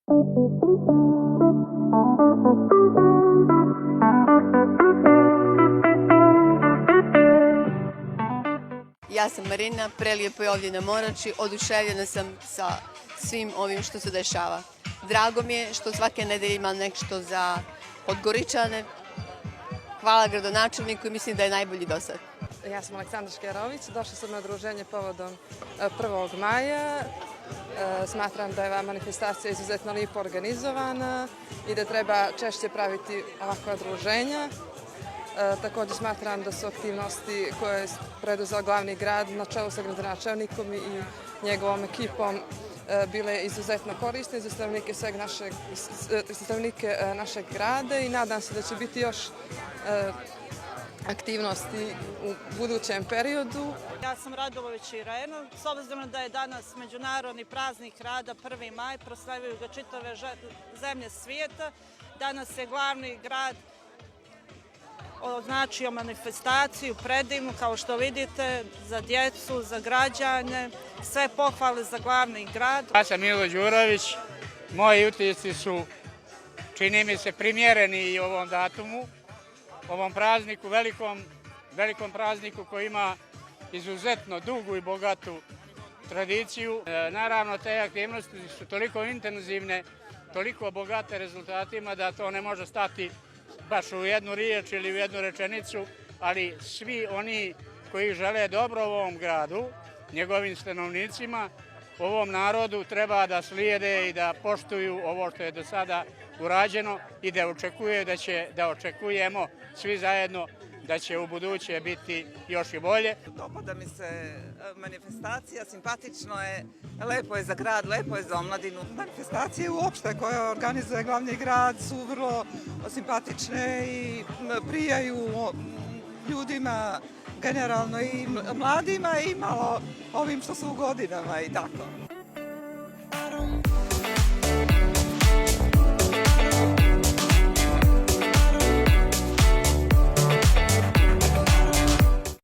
Ja sam Marina, prelijepo je ovdje na Morači, oduševljena sam sa svim ovim što se dešava. Drago mi je što svake nedelje ima nešto za Podgoričane. Hvala gradonačelniku i mislim da je najbolji do sad. Ja sam Aleksandra Škerović, došla sam na druženje povodom 1. maja. Smatram da je manifestacija izuzetno lijepo organizovana i da treba češće praviti ovakva druženja. Također smatram da su aktivnosti koje je preduzeo glavni grad na čelu sa gradonačelnikom i njegovom ekipom bile izuzetno korisne za stanovnike našeg grada i nadam se da će biti još aktivnosti u budućem periodu. Ja sam Radulović Irena, s obzirom da je danas Međunarodni praznik rada 1. maj, proslavljaju ga čitave zemlje svijeta. Danas je glavni grad označio manifestaciju predivnu, kao što vidite, za djecu, za građane, sve pohvale za glavni grad. Ja sam Milo Đurović, moji utisci su, čini mi se, primjereni i ovom datumu, ovom prazniku, velikom prazniku koji ima izuzetno dugu i bogatu tradiciju. Naravno, te aktivnosti su toliko intenzivne, toliko bogate rezultatima da to ne može stati baš u jednu riječ ili u jednu rečenicu, ali svi oni koji žele dobro ovom gradu, njegovim stanovnicima, ovom narodu treba da slijede i da poštuju ovo što je do sada urađeno i da očekujemo svi zajedno da će u buduće biti još i bolje. Dopada mi se manifestacija, simpatično je, lepo je za grad, lepo je za omladinu. Manifestacije uopšte koje organizuje glavni grad su vrlo simpatične i prijaju ljudima, generalno i mladima i malo ovim što su u godinama i tako.